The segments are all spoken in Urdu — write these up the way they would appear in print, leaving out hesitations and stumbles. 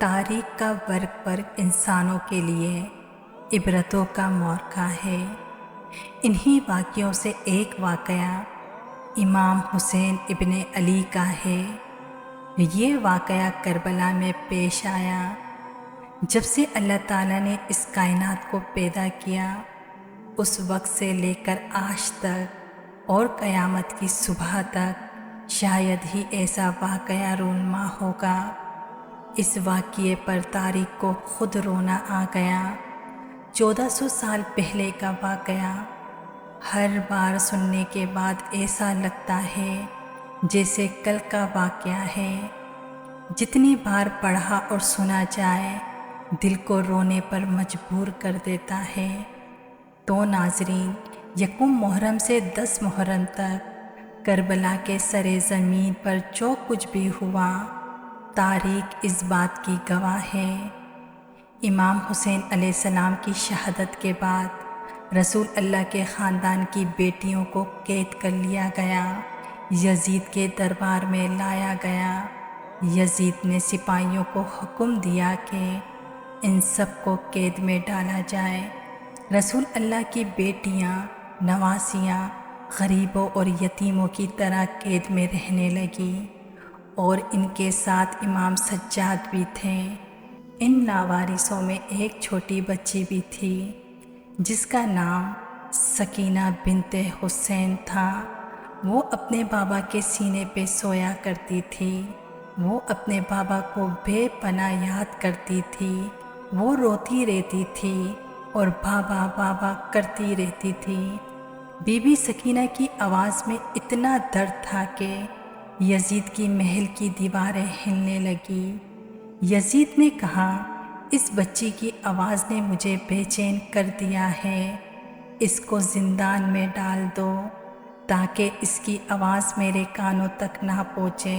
تاریخ کا برق برق انسانوں کے لیے عبرتوں کا موقع ہے۔ انہی واقعوں سے ایک واقعہ امام حسین ابن علی کا ہے۔ یہ واقعہ کربلا میں پیش آیا۔ جب سے اللہ تعالیٰ نے اس کائنات کو پیدا کیا، اس وقت سے لے کر آج تک اور قیامت کی صبح تک شاید ہی ایسا واقعہ رونما ہوگا۔ اس واقعے پر تاریخ کو خود رونا آ گیا۔ 1400 سال پہلے کا واقعہ ہر بار سننے کے بعد ایسا لگتا ہے جیسے کل کا واقعہ ہے۔ جتنی بار پڑھا اور سنا جائے دل کو رونے پر مجبور کر دیتا ہے۔ تو ناظرین، یکم محرم سے 10 محرم تک کربلا کے سر زمین پر جو کچھ بھی ہوا، تاریخ اس بات کی گواہ ہے۔ امام حسین علیہ السلام کی شہادت کے بعد رسول اللہ کے خاندان کی بیٹیوں کو قید کر لیا گیا، یزید کے دربار میں لایا گیا۔ یزید نے سپاہیوں کو حکم دیا کہ ان سب کو قید میں ڈالا جائے۔ رسول اللہ کی بیٹیاں، نواسیاں غریبوں اور یتیموں کی طرح قید میں رہنے لگیں، اور ان کے ساتھ امام سجاد بھی تھے۔ ان لاوارثوں میں ایک چھوٹی بچی بھی تھی جس کا نام سکینہ بنت حسین تھا۔ وہ اپنے بابا کے سینے پہ سویا کرتی تھی۔ وہ اپنے بابا کو بے پناہ یاد کرتی تھی۔ وہ روتی رہتی تھی اور بابا بابا کرتی رہتی تھی۔ بی بی سکینہ کی آواز میں اتنا درد تھا کہ یزید کی محل کی دیواریں ہلنے لگی۔ یزید نے کہا، اس بچی کی آواز نے مجھے بے چین کر دیا ہے، اس کو زندان میں ڈال دو تاکہ اس کی آواز میرے کانوں تک نہ پہنچے۔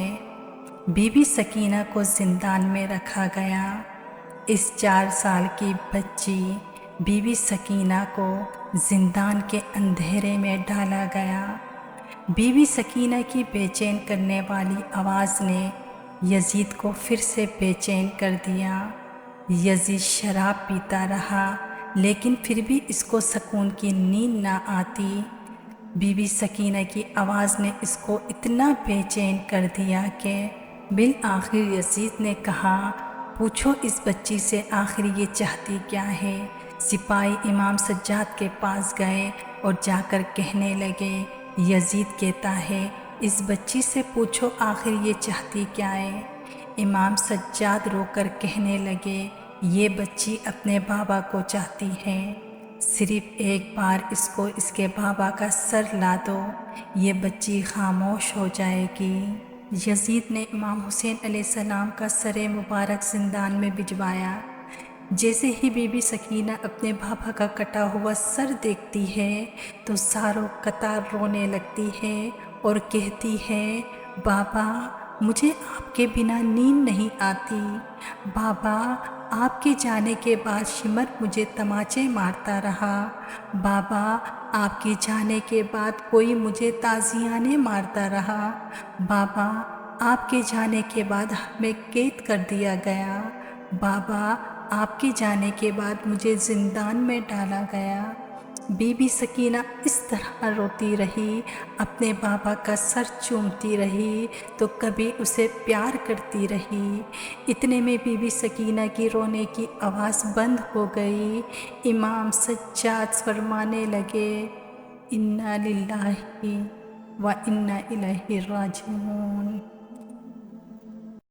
بی بی سکینہ کو زندان میں رکھا گیا۔ اس 4 سال کی بچی بی بی سکینہ کو زندان کے اندھیرے میں ڈالا گیا۔ بی بی سکینہ کی بے چین کرنے والی آواز نے یزید کو پھر سے بے چین کر دیا۔ یزید شراب پیتا رہا لیکن پھر بھی اس کو سکون کی نیند نہ آتی۔ بی بی سکینہ کی آواز نے اس کو اتنا بے چین کر دیا کہ بالآخر یزید نے کہا، پوچھو اس بچی سے آخر یہ چاہتی کیا ہے۔ سپاہی امام سجاد کے پاس گئے اور جا کر کہنے لگے، یزید کہتا ہے اس بچی سے پوچھو آخر یہ چاہتی کیا ہے۔ امام سجاد رو کر کہنے لگے، یہ بچی اپنے بابا کو چاہتی ہے، صرف ایک بار اس کو اس کے بابا کا سر لا دو، یہ بچی خاموش ہو جائے گی۔ یزید نے امام حسین علیہ السلام کا سر مبارک زندان میں بھجوایا۔ جیسے ہی بی بی سکینہ اپنے بابا کا کٹا ہوا سر دیکھتی ہے تو ساروں قطار رونے لگتی ہے اور کہتی ہے، بابا مجھے آپ کے بنا نیند نہیں آتی، بابا آپ کے جانے کے بعد شمر مجھے تماچے مارتا رہا، بابا آپ کے جانے کے بعد کوئی مجھے تازیانے مارتا رہا، بابا آپ کے جانے کے بعد ہمیں قید کر دیا گیا، بابا آپ کے جانے کے بعد مجھے زندان میں ڈالا گیا۔ بی بی سکینہ اس طرح روتی رہی، اپنے بابا کا سر چومتی رہی تو کبھی اسے پیار کرتی رہی۔ اتنے میں بی بی سکینہ کی رونے کی آواز بند ہو گئی۔ امام سجاد فرمانے لگے، انا للہ و انا الیہ راجعون۔